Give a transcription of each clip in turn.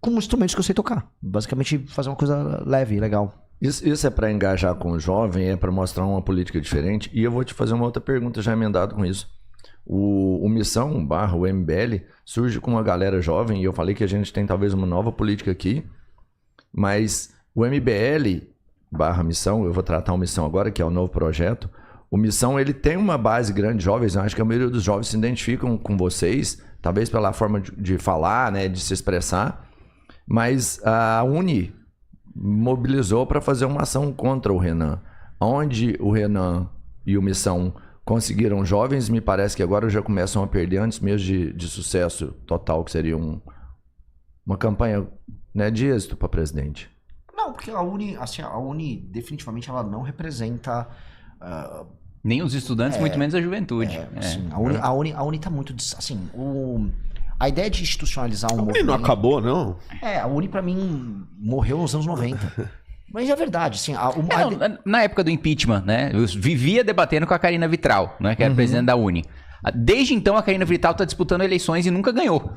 com instrumentos que eu sei tocar. Basicamente fazer uma coisa leve, legal. Isso é para engajar com o jovem, é para mostrar uma política diferente. E eu vou te fazer uma outra pergunta já emendado com isso. O Missão / o MBL surge com uma galera jovem, e eu falei que a gente tem talvez uma nova política aqui, mas o MBL / Missão, eu vou tratar o Missão agora, que é o novo projeto. O Missão, ele tem uma base grande de jovens, eu acho que a maioria dos jovens se identificam com vocês, talvez pela forma de falar, né, de se expressar, mas a Uni mobilizou para fazer uma ação contra o Renan. Onde o Renan e o Missão conseguiram jovens, me parece que agora já começam a perder antes mesmo de sucesso total, que seria uma campanha, né, de êxito para presidente. Não, porque a Uni definitivamente ela não representa... nem os estudantes, muito menos a juventude. Assim, a Uni tá muito... Assim, a ideia de institucionalizar um movimento... A Uni não acabou, não? A Uni pra mim morreu nos anos 90. Mas é verdade, assim... Na época do impeachment, né? Eu vivia debatendo com a Karina Vitral, né, que era presidente da Uni. Desde então, a Karina Vitral tá disputando eleições e nunca ganhou.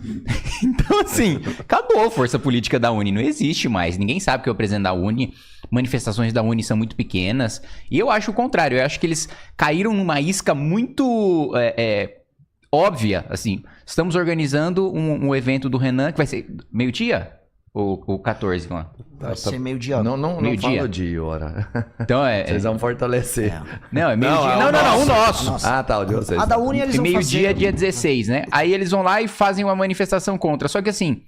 Então, assim, acabou a força política da Uni. Não existe mais. Ninguém sabe que é o presidente da Uni. Manifestações da Uni são muito pequenas. E eu acho o contrário. Eu acho que eles caíram numa isca muito óbvia. Assim, estamos organizando um evento do Renan que vai ser meio-dia? Ou 14, lá? Vai ser meio-dia. Não meio-dia. fala de hora. Então Vocês vão fortalecer. Não, é meio-dia. Não, o nosso. Ah, tá, o de vocês. A da Uni eles vão meio-dia, fazer... dia 16, né? Aí eles vão lá e fazem uma manifestação contra. Só que assim,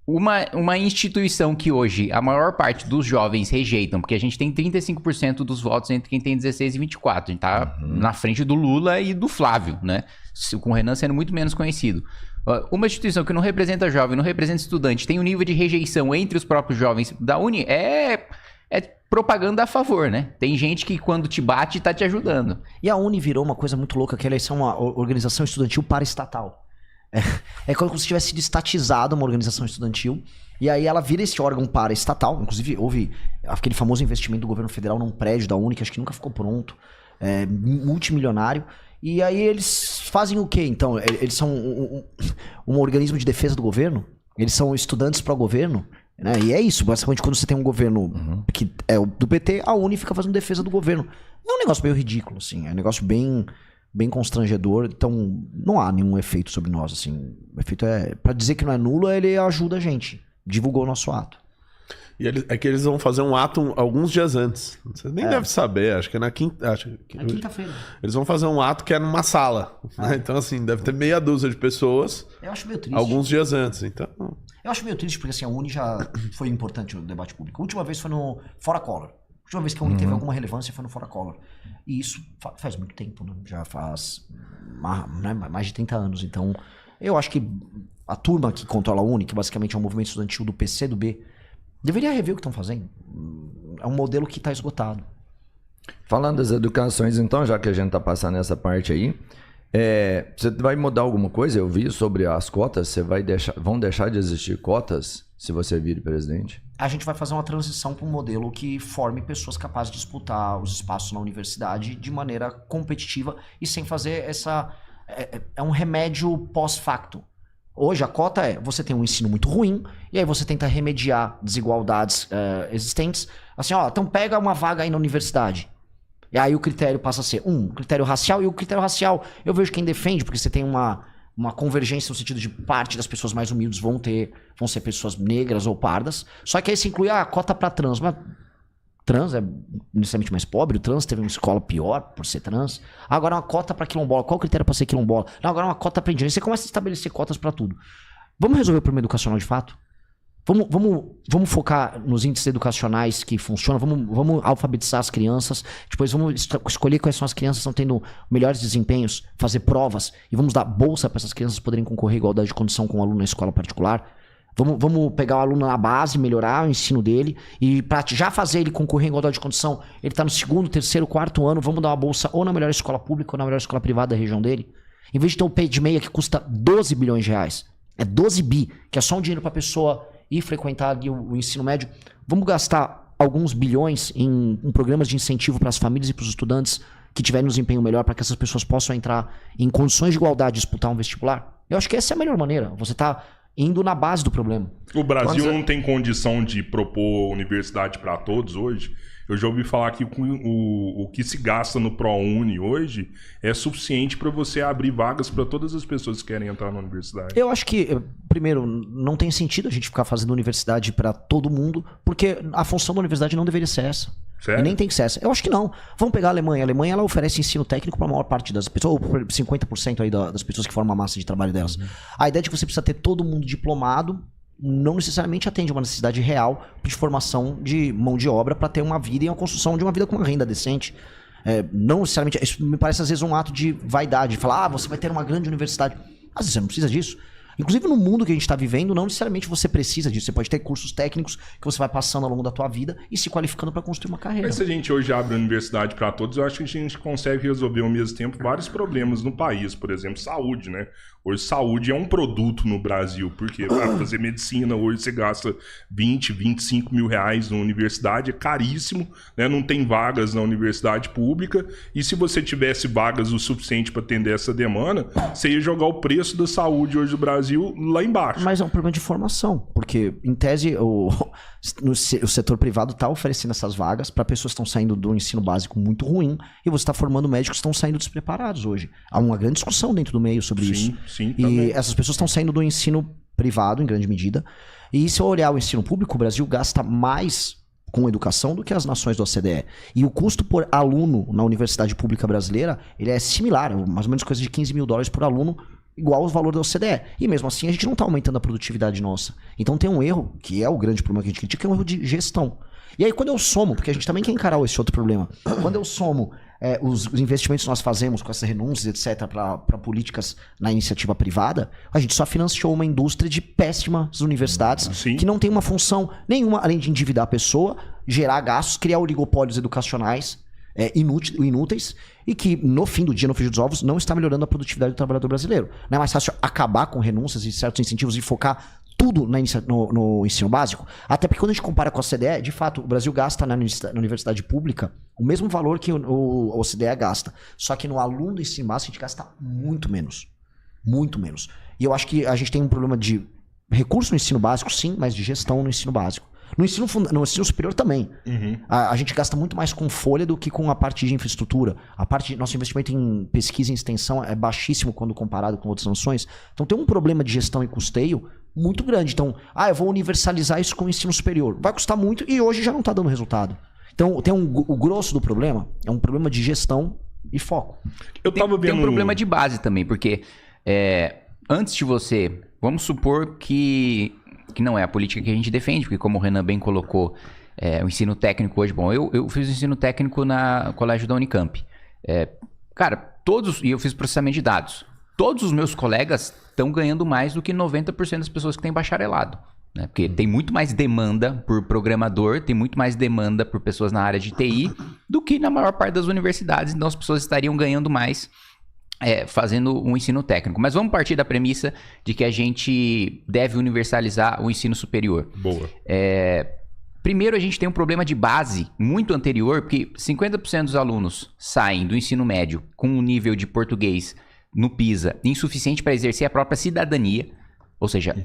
uma instituição que hoje a maior parte dos jovens rejeitam, porque a gente tem 35% dos votos entre quem tem 16 e 24. A gente tá na frente do Lula e do Flávio, né? Com o Renan sendo muito menos conhecido. Uma instituição que não representa jovem, não representa estudante, tem um nível de rejeição entre os próprios jovens da Uni, é propaganda a favor, né? Tem gente que quando te bate, tá te ajudando. E a Uni virou uma coisa muito louca, que eles são uma organização estudantil paraestatal. É como se tivesse sido estatizada uma organização estudantil, e aí ela vira esse órgão paraestatal. Inclusive, houve aquele famoso investimento do governo federal num prédio da Uni, que acho que nunca ficou pronto, multimilionário. E aí eles fazem o quê, então? Eles são um organismo de defesa do governo? Eles são estudantes pró-governo? Né? E é isso, basicamente, quando você tem um governo que é o do PT, a Uni fica fazendo defesa do governo. É um negócio meio ridículo, assim. É um negócio bem constrangedor. Então, não há nenhum efeito sobre nós, assim. O efeito pra dizer que não é nulo, ele ajuda a gente. Divulgou o nosso ato. E é que eles vão fazer um ato alguns dias antes. Você nem deve saber, acho que é na quinta... Na quinta-feira. Eles vão fazer um ato que é numa sala. Né? Então, assim, deve ter meia dúzia de pessoas. Eu acho meio triste. Alguns dias antes, então... Eu acho meio triste, porque assim, a Uni já foi importante no debate público. A última vez foi no Fora Collor. A última vez que a Uni teve alguma relevância foi no Fora Collor. E isso faz muito tempo, né? Já faz mais de 30 anos. Então, eu acho que a turma que controla a Uni, que basicamente é um movimento estudantil do PC, do B, deveria rever o que estão fazendo. É um modelo que está esgotado. Falando das educações, então, já que a gente está passando essa parte aí, você vai mudar alguma coisa? Eu vi sobre as cotas. Vão deixar de existir cotas se você vir presidente? A gente vai fazer uma transição para um modelo que forme pessoas capazes de disputar os espaços na universidade de maneira competitiva e sem fazer essa... É um remédio pós-facto. Hoje a cota você tem um ensino muito ruim e aí você tenta remediar desigualdades existentes. Assim, então pega uma vaga aí na universidade. E aí o critério passa a ser critério racial, e o critério racial eu vejo quem defende, porque você tem uma convergência no sentido de parte das pessoas mais humildes vão ser pessoas negras ou pardas. Só que aí se inclui a cota para trans. Mas trans é inicialmente mais pobre, o trans teve uma escola pior por ser trans. Agora uma cota para quilombola. Qual o critério para ser quilombola? Não, agora uma cota para indígena. Você começa a estabelecer cotas para tudo. Vamos resolver o problema educacional de fato? Vamos focar nos índices educacionais que funcionam, vamos alfabetizar as crianças, depois vamos escolher quais são as crianças que estão tendo melhores desempenhos, fazer provas, e vamos dar bolsa para essas crianças poderem concorrer em igualdade de condição com o aluno na escola particular. Vamos pegar o aluno na base, melhorar o ensino dele, e para já fazer ele concorrer em igualdade de condição, ele está no 2º, 3º, 4º ano, vamos dar uma bolsa ou na melhor escola pública ou na melhor escola privada da região dele. Em vez de ter um pé de meia que custa 12 bilhões de reais, é 12 bi, que é só um dinheiro para a pessoa ir frequentar ali o ensino médio, vamos gastar alguns bilhões em programas de incentivo para as famílias e para os estudantes que tiverem um desempenho melhor, para que essas pessoas possam entrar em condições de igualdade e disputar um vestibular. Eu acho que essa é a melhor maneira. Você está indo na base do problema. O Brasil não tem condição de propor universidade para todos hoje. Eu já ouvi falar que o que se gasta no ProUni hoje é suficiente para você abrir vagas para todas as pessoas que querem entrar na universidade. Eu acho que, primeiro, não tem sentido a gente ficar fazendo universidade para todo mundo, porque a função da universidade não deveria ser essa. Sério? E nem tem que ser essa. Eu acho que não. Vamos pegar a Alemanha. A Ela oferece ensino técnico para a maior parte das pessoas, ou 50% aí das pessoas que formam a massa de trabalho delas. A ideia de que você precisa ter todo mundo diplomado não necessariamente atende uma necessidade real de formação de mão de obra para ter uma vida e uma construção de uma vida com uma renda decente. Não necessariamente. Isso me parece às vezes um ato de vaidade. Falar, você vai ter uma grande universidade. Às vezes você não precisa disso. Inclusive no mundo que a gente está vivendo, não necessariamente você precisa disso. Você pode ter cursos técnicos que você vai passando ao longo da tua vida e se qualificando para construir uma carreira. Mas se a gente hoje abre a universidade para todos, eu acho que a gente consegue resolver ao mesmo tempo vários problemas no país. Por exemplo, saúde, né? Hoje saúde é um produto no Brasil, porque para fazer medicina hoje você gasta 20, 25 mil reais na universidade, é caríssimo, né? Não tem vagas na universidade pública, e se você tivesse vagas o suficiente para atender essa demanda, você ia jogar o preço da saúde hoje do Brasil lá embaixo. Mas é um problema de formação, porque em tese o setor privado está oferecendo essas vagas para pessoas que estão saindo do ensino básico muito ruim, e você está formando médicos que estão saindo despreparados hoje. Há uma grande discussão dentro do meio sobre isso. Sim, e também. essas pessoas estão saindo do ensino privado, em grande medida. E se eu olhar o ensino público, o Brasil gasta mais com educação do que as nações da OCDE. E o custo por aluno na universidade pública brasileira, ele é similar, mais ou menos coisa de $15 mil por aluno, igual ao valor da OCDE. E mesmo assim, a gente não está aumentando a produtividade nossa. Então tem um erro, que é o grande problema que a gente critica, que é um erro de gestão. E aí quando eu somo, porque a gente também quer encarar esse outro problema, quando eu somo os investimentos que nós fazemos com essas renúncias, etc., para políticas na iniciativa privada, a gente só financiou uma indústria de péssimas universidades que não tem uma função nenhuma, além de endividar a pessoa, gerar gastos, criar oligopólios educacionais inúteis, e que no fim do dia, no fim dos ovos, não está melhorando a produtividade do trabalhador brasileiro. Não é mais fácil acabar com renúncias e certos incentivos e focar tudo no ensino básico? Até porque quando a gente compara com a OCDE, de fato, o Brasil gasta na universidade pública o mesmo valor que a OCDE gasta. Só que no aluno do ensino básico a gente gasta muito menos. Muito menos. E eu acho que a gente tem um problema de recurso no ensino básico, sim, mas de gestão no ensino básico. No ensino superior também. A gente gasta muito mais com folha do que com a parte de infraestrutura. Nosso investimento em pesquisa e extensão é baixíssimo quando comparado com outras nações. Então tem um problema de gestão e custeio muito grande. Então, eu vou universalizar isso com o ensino superior. Vai custar muito e hoje já não está dando resultado. Então o grosso do problema é um problema de gestão e foco. Tem um problema de base também, porque antes de você... Vamos supor que não é a política que a gente defende, porque como o Renan bem colocou, o ensino técnico hoje... Bom, eu fiz o ensino técnico no colégio da Unicamp. E eu fiz processamento de dados. Todos os meus colegas estão ganhando mais do que 90% das pessoas que têm bacharelado. Né? Porque tem muito mais demanda por programador, tem muito mais demanda por pessoas na área de TI do que na maior parte das universidades. Então as pessoas estariam ganhando mais fazendo um ensino técnico. Mas vamos partir da premissa de que a gente deve universalizar o ensino superior. Boa. Primeiro, a gente tem um problema de base muito anterior, porque 50% dos alunos saem do ensino médio com um nível de português no PISA insuficiente para exercer a própria cidadania. Ou seja,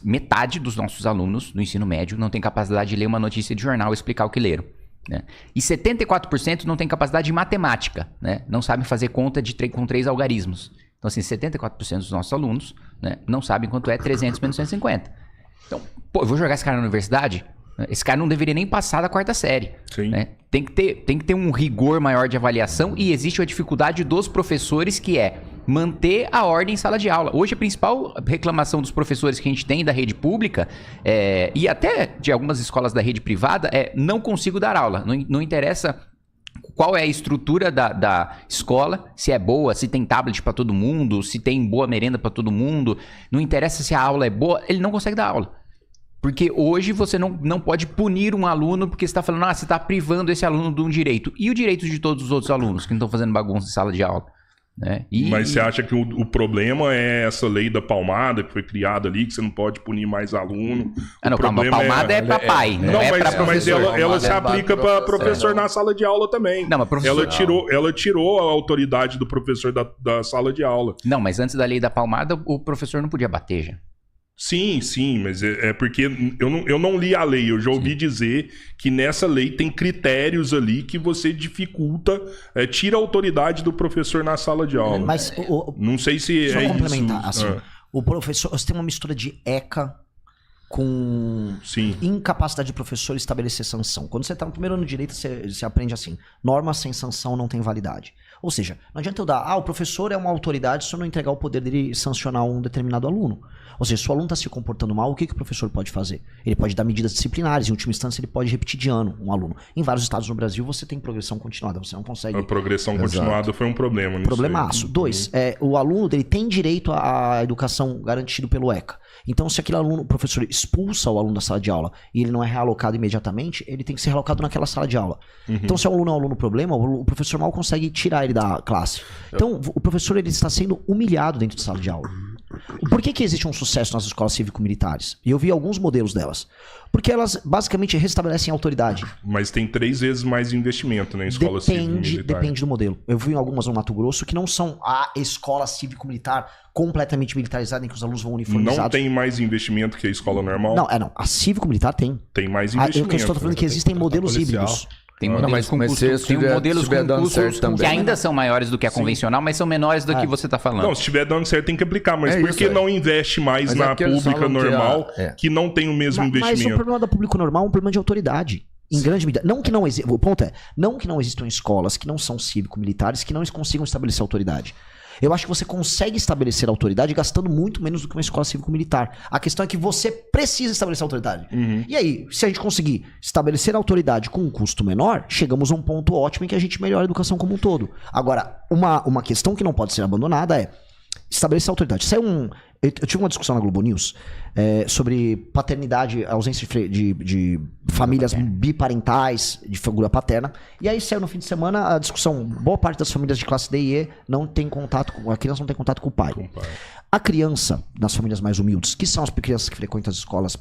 metade dos nossos alunos do ensino médio não tem capacidade de ler uma notícia de jornal e explicar o que leram. Né? E 74% não tem capacidade de matemática, né? Não sabem fazer conta com 3 algarismos. Então, assim, 74% dos nossos alunos, né, não sabem quanto é 300 menos 150. Então, eu vou jogar esse cara na universidade? Esse cara não deveria nem passar da 4ª série. Sim. Né? Tem que ter um rigor maior de avaliação, e existe a dificuldade dos professores, que é manter a ordem em sala de aula. Hoje a principal reclamação dos professores que a gente tem da rede pública e até de algumas escolas da rede privada não consigo dar aula. Não interessa qual é a estrutura da escola, se é boa, se tem tablet para todo mundo, se tem boa merenda para todo mundo. Não interessa se a aula é boa, ele não consegue dar aula. Porque hoje você não pode punir um aluno porque você está falando, você está privando esse aluno de um direito. E o direito de todos os outros alunos que não estão fazendo bagunça em sala de aula? Né? Mas você acha que o problema é essa lei da palmada que foi criada ali, que você não pode punir mais aluno? Não, calma, a palmada é para pai, não é para professor. Mas ela se aplica para professor na sala de aula também. Não, mas professor... Ela tirou a autoridade do professor da sala de aula. Não, mas antes da lei da palmada, o professor não podia bater já. Sim, mas é porque eu não li a lei, eu já ouvi dizer que nessa lei tem critérios ali que você dificulta, tira a autoridade do professor na sala de aula. Mas não sei se deixa é eu complementar, isso. assim, o professor, você tem uma mistura de ECA com Sim. incapacidade de professor estabelecer sanção. Quando você está no primeiro ano de direito, você aprende assim, norma sem sanção não tem validade. Ou seja, não adianta eu dar, o professor é uma autoridade se eu não entregar o poder dele sancionar um determinado aluno. Ou seja, se o aluno está se comportando mal, o que o professor pode fazer? Ele pode dar medidas disciplinares, em última instância ele pode repetir de ano um aluno. Em vários estados no Brasil você tem progressão continuada, você não consegue... A progressão continuada foi um problema. Nisso Problemaço. aí. 2, o aluno dele tem direito à educação garantido pelo ECA. Então, se aquele aluno, o professor expulsa o aluno da sala de aula e ele não é realocado imediatamente, ele tem que ser realocado naquela sala de aula. Então, se o aluno é um aluno problema, o professor mal consegue tirar ele da classe. Então, o professor ele está sendo humilhado dentro da sala de aula. Por que existe um sucesso nas escolas cívico-militares? E eu vi alguns modelos delas. Porque elas basicamente restabelecem a autoridade. Mas tem 3 vezes mais investimento na escola cívico-militar. Depende do modelo. Eu vi algumas no Mato Grosso que não são a escola cívico-militar completamente militarizada em que os alunos vão uniformizados. Não tem mais investimento que a escola normal? Não. A cívico-militar tem. Tem mais investimento. Eu estou falando que existem modelos híbridos. Tem modelos com custos, tem modelos com custos que ainda são maiores do que a convencional, mas são menores do que você está falando. Não, se estiver dando certo tem que aplicar, mas por que não investe mais na pública normal que não tem o mesmo investimento? Mas o problema da pública normal é um problema de autoridade. Em grande medida. Não que não exista. O ponto é, não que não existam escolas que não são cívico-militares que não consigam estabelecer autoridade. Eu acho que você consegue estabelecer autoridade gastando muito menos do que uma escola cívico-militar. A questão é que você precisa estabelecer autoridade. E aí, se a gente conseguir estabelecer autoridade com um custo menor, chegamos a um ponto ótimo em que a gente melhora a educação como um todo. Agora, uma questão que não pode ser abandonada é estabelecer autoridade. Eu tive uma discussão na Globo News sobre paternidade, ausência de famílias biparentais, de figura paterna. E aí saiu no fim de semana a discussão. Boa parte das famílias de classe D e E não tem contato a criança não tem contato com o pai. A criança, nas famílias mais humildes, que são as crianças que frequentam as escolas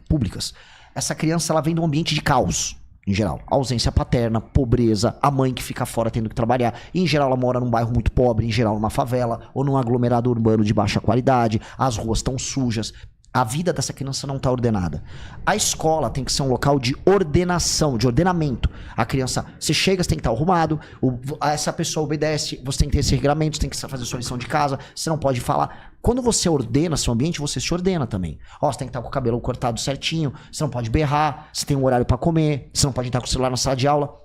públicas, essa criança ela vem de um ambiente de caos. Em geral, ausência paterna, pobreza, a mãe que fica fora tendo que trabalhar. Em geral, ela mora num bairro muito pobre, em geral numa favela ou num aglomerado urbano de baixa qualidade. As ruas estão sujas. A vida dessa criança não está ordenada. A escola tem que ser um local de ordenação, de ordenamento. A criança, você chega, você tem que estar arrumado, essa pessoa obedece, você tem que ter esse regramento, você tem que fazer sua lição de casa, você não pode falar. Quando você ordena seu ambiente, você se ordena também. Você tem que estar com o cabelo cortado certinho, você não pode berrar, você tem um horário para comer, você não pode entrar com o celular na sala de aula.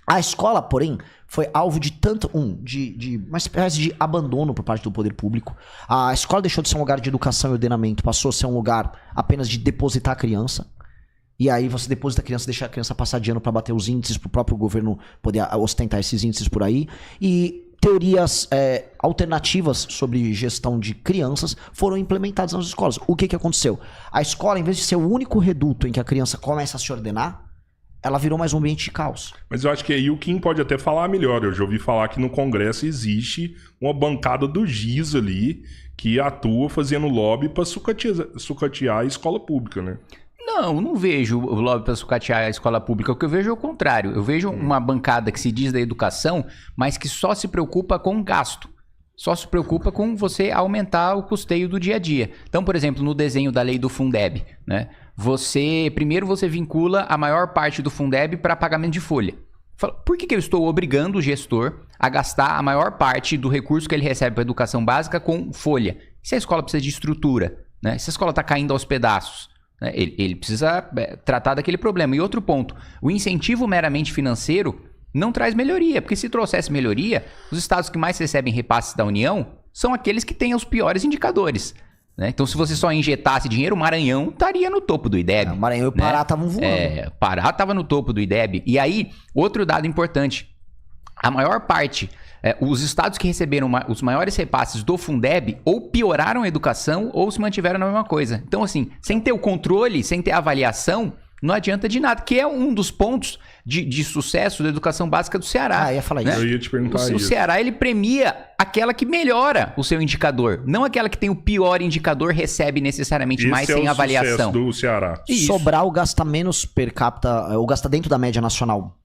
A escola, porém, foi alvo de tanto de uma espécie de abandono por parte do poder público. A escola deixou de ser um lugar de educação e ordenamento, passou a ser um lugar apenas de depositar a criança. E aí você deposita a criança, deixa a criança passar de ano para bater os índices, para o próprio governo poder ostentar esses índices por aí. E teorias alternativas sobre gestão de crianças foram implementadas nas escolas. O que aconteceu? A escola, em vez de ser o único reduto em que a criança começa a se ordenar, ela virou mais um ambiente de caos. Mas eu acho que aí o Kim pode até falar melhor. Eu já ouvi falar que no Congresso existe uma bancada do GIS ali que atua fazendo lobby para sucatear a escola pública, né? Não vejo o lobby para sucatear a escola pública. O que eu vejo é o contrário. Eu vejo uma bancada que se diz da educação, mas que só se preocupa com gasto. Só se preocupa com você aumentar o custeio do dia a dia. Então, por exemplo, no desenho da lei do Fundeb, né? Primeiro você vincula a maior parte do Fundeb para pagamento de folha. Por que eu estou obrigando o gestor a gastar a maior parte do recurso que ele recebe para a educação básica com folha? Se a escola precisa de estrutura, né? Se a escola está caindo aos pedaços, né? Ele precisa tratar daquele problema. E outro ponto, o incentivo meramente financeiro não traz melhoria, porque se trouxesse melhoria, os estados que mais recebem repasses da União são aqueles que têm os piores indicadores. Né? Então, se você só injetasse dinheiro, o Maranhão estaria no topo do IDEB. O Maranhão e o Pará estavam voando. Pará estava no topo do IDEB. E aí, outro dado importante. A maior parte, os estados que receberam os maiores repasses do Fundeb ou pioraram a educação ou se mantiveram na mesma coisa. Então, assim, sem ter o controle, sem ter a avaliação, não adianta de nada, que é um dos pontos de sucesso da educação básica do Ceará. Ia falar isso. Eu ia te perguntar isso. O Ceará, ele premia aquela que melhora o seu indicador, não aquela que tem o pior indicador, recebe necessariamente mais sem avaliação. Do Ceará. Isso. Sobral gasta menos per capita, ou gasta dentro da média nacional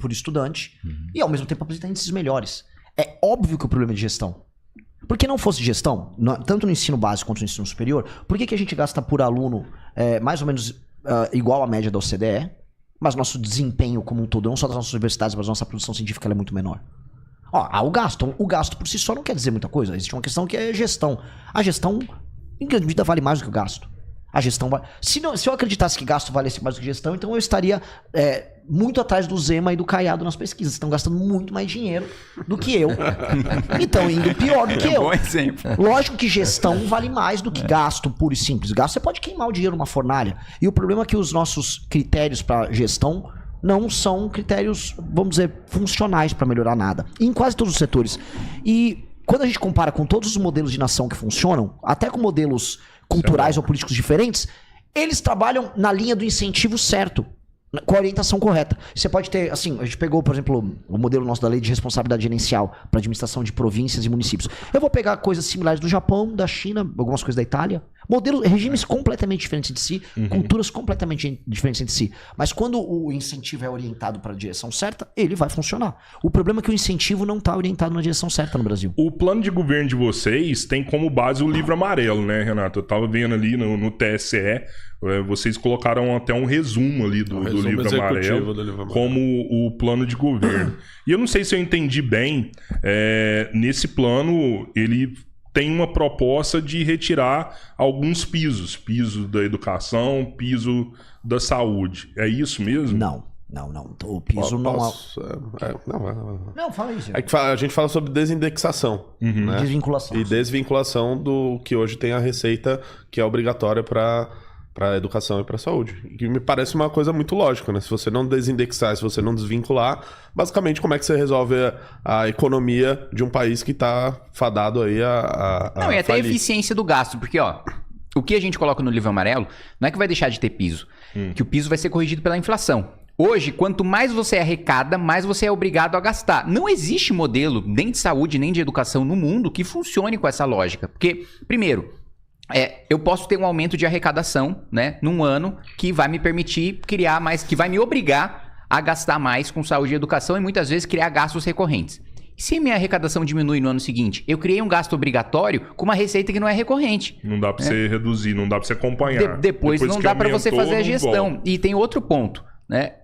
por estudante, e ao mesmo tempo apresenta índices melhores. É óbvio que o problema é de gestão. Porque não fosse gestão, tanto no ensino básico quanto no ensino superior, por que a gente gasta por aluno mais ou menos igual à média da OCDE, mas nosso desempenho como um todo, não só das nossas universidades, mas nossa produção científica ela é muito menor? Há o gasto. O gasto por si só não quer dizer muita coisa. Existe uma questão que é gestão. A gestão, em grande medida, vale mais do que o gasto. A gestão vale... Se eu acreditasse que gasto valesse mais do que gestão, então eu estaria muito atrás do Zema e do Caiado nas pesquisas. Estão gastando muito mais dinheiro do que eu. Então, indo pior do que eu. Bom exemplo. Lógico que gestão vale mais do que gasto puro e simples. Gasto, você pode queimar o dinheiro numa fornalha. E o problema é que os nossos critérios para gestão não são critérios, vamos dizer, funcionais para melhorar nada. Em quase todos os setores. E quando a gente compara com todos os modelos de nação que funcionam, até com modelos culturais ou políticos diferentes, eles trabalham na linha do incentivo certo, com a orientação correta. Você pode ter, assim, a gente pegou, por exemplo, o modelo nosso da lei de responsabilidade gerencial para administração de províncias e municípios. Eu vou pegar coisas similares do Japão, da China, algumas coisas da Itália, regimes completamente diferentes de si, culturas completamente diferentes entre si. Mas quando o incentivo é orientado para a direção certa, ele vai funcionar. O problema é que o incentivo não está orientado na direção certa no Brasil. O plano de governo de vocês tem como base o livro amarelo, né, Renato? Eu tava vendo ali no TSE, vocês colocaram até um resumo ali do livro amarelo como o plano de governo. E eu não sei se eu entendi bem, nesse plano ele tem uma proposta de retirar alguns pisos. Piso da educação, piso da saúde. É isso mesmo? Não. O piso não... Não, fala isso. É que a gente fala sobre desindexação. Né? Desvinculação. E desvinculação do que hoje tem a receita que é obrigatória para a educação e para a saúde. Que me parece uma coisa muito lógica, né? Se você não desindexar, se você não desvincular, basicamente como é que você resolve a economia de um país que está fadado aí a Não, e até a falir. eficiência do gasto, porque, ó, o que a gente coloca no livro amarelo não é que vai deixar de ter piso, que o piso vai ser corrigido pela inflação. Hoje, quanto mais você arrecada, mais você é obrigado a gastar. Não existe modelo, nem de saúde, nem de educação no mundo, que funcione com essa lógica. Porque, primeiro, eu posso ter um aumento de arrecadação, né, num ano, que vai me permitir criar mais, que vai me obrigar a gastar mais com saúde e educação e muitas vezes criar gastos recorrentes. E se minha arrecadação diminui no ano seguinte, eu criei um gasto obrigatório com uma receita que não é recorrente. Não dá para você reduzir, não dá para você acompanhar. Depois não dá para você fazer a gestão. Volta. E tem outro ponto, né?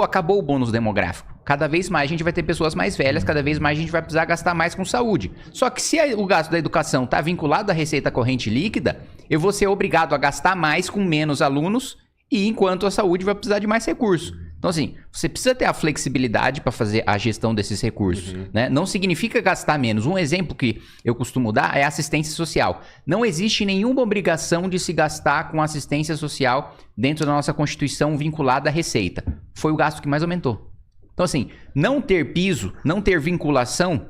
Acabou o bônus demográfico. Cada vez mais a gente vai ter pessoas mais velhas, cada vez mais a gente vai precisar gastar mais com saúde. Só que se o gasto da educação está vinculado à receita corrente líquida, eu vou ser obrigado a gastar mais com menos alunos, e enquanto a saúde vai precisar de mais recursos. Então, assim, você precisa ter a flexibilidade para fazer a gestão desses recursos. Né? Não significa gastar menos. Um exemplo que eu costumo dar é a assistência social. Não existe nenhuma obrigação de se gastar com assistência social dentro da nossa Constituição vinculada à receita. Foi o gasto que mais aumentou. Então, assim, não ter piso, não ter vinculação,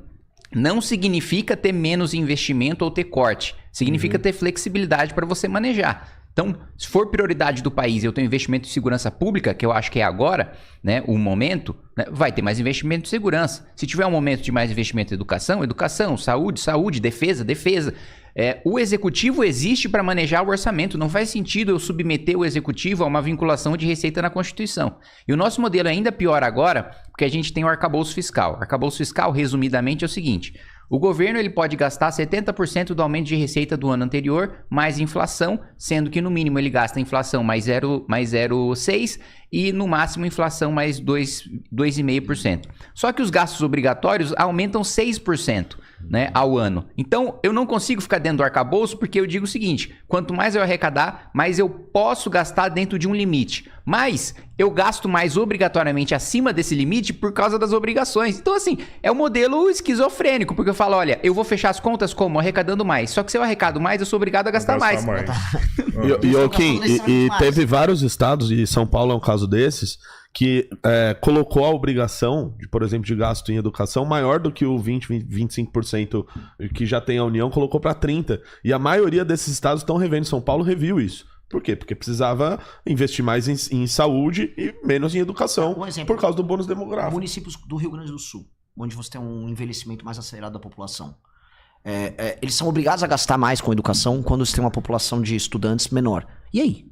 não significa ter menos investimento ou ter corte. Significa ter flexibilidade para você manejar. Então, se for prioridade do país e eu tenho investimento em segurança pública, que eu acho que é agora, né, o momento, né, vai ter mais investimento em segurança. Se tiver um momento de mais investimento em educação, educação, saúde, defesa. O executivo existe para manejar o orçamento. Não faz sentido eu submeter o executivo a uma vinculação de receita na Constituição. E o nosso modelo é ainda pior agora, porque a gente tem o arcabouço fiscal. O arcabouço fiscal, resumidamente, é o seguinte: o governo ele pode gastar 70% do aumento de receita do ano anterior, mais inflação, sendo que no mínimo ele gasta inflação mais 0,6% e no máximo inflação mais 2,5%. Só que os gastos obrigatórios aumentam 6%, né, ao ano. Então, eu não consigo ficar dentro do arcabouço porque eu digo o seguinte: quanto mais eu arrecadar, mais eu posso gastar dentro de um limite. Mas eu gasto mais obrigatoriamente acima desse limite por causa das obrigações. Então, assim, é um modelo esquizofrênico, porque eu falo, olha, eu vou fechar as contas como? Arrecadando mais. Só que se eu arrecado mais, eu sou obrigado a gastar mais. E Kim, teve vários estados, e São Paulo é um caso desses, que colocou a obrigação, por exemplo, de gasto em educação maior do que o 25% que já tem a União, colocou para 30%. E a maioria desses estados estão revendo. São Paulo reviu isso. Por quê? Porque precisava investir mais em saúde e menos em educação, por causa do bônus demográfico. Municípios do Rio Grande do Sul, onde você tem um envelhecimento mais acelerado da população, eles são obrigados a gastar mais com educação quando você tem uma população de estudantes menor. E aí?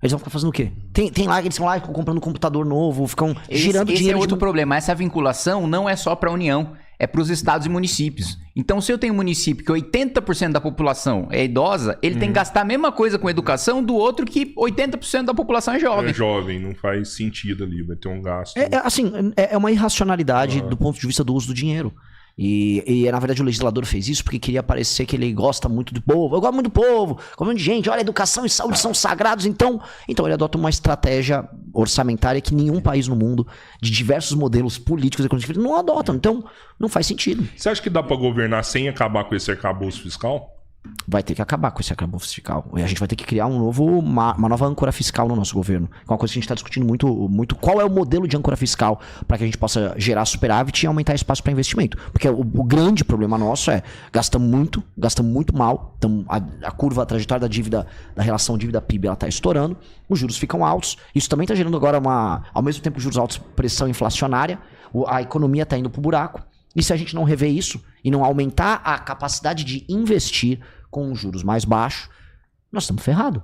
Eles vão ficar fazendo o quê? Tem lá, eles estão lá comprando um computador novo, ficam girando dinheiro. Esse é outro problema. Essa vinculação não é só para a União. é para os estados e municípios. Então, se eu tenho um município que 80% da população é idosa, ele tem que gastar a mesma coisa com educação do outro que 80% da população é jovem. É jovem, não faz sentido ali, vai ter um gasto. É uma irracionalidade do ponto de vista do uso do dinheiro. E na verdade o legislador fez isso porque queria parecer que ele gosta muito do povo. Eu gosto muito do povo, gosto muito de gente. Olha, educação e saúde são sagrados. Então ele adota uma estratégia orçamentária que nenhum país no mundo, de diversos modelos políticos e econômicos, não adotam. Então não faz sentido. Você acha que dá pra governar sem acabar com esse arcabouço fiscal? Vai ter que acabar com esse arcabouço fiscal. E a gente vai ter que criar uma nova âncora fiscal no nosso governo. É uma coisa que a gente está discutindo muito. Qual é o modelo de âncora fiscal para que a gente possa gerar superávit e aumentar espaço para investimento? Porque o grande problema nosso é gastamos muito mal. Então a curva, a trajetória da dívida, da relação dívida-PIB, ela está estourando. Os juros ficam altos. Isso também está gerando agora ao mesmo tempo juros altos, pressão inflacionária. A economia está indo para o buraco. E se a gente não rever isso e não aumentar a capacidade de investir com juros mais baixos, nós estamos ferrados.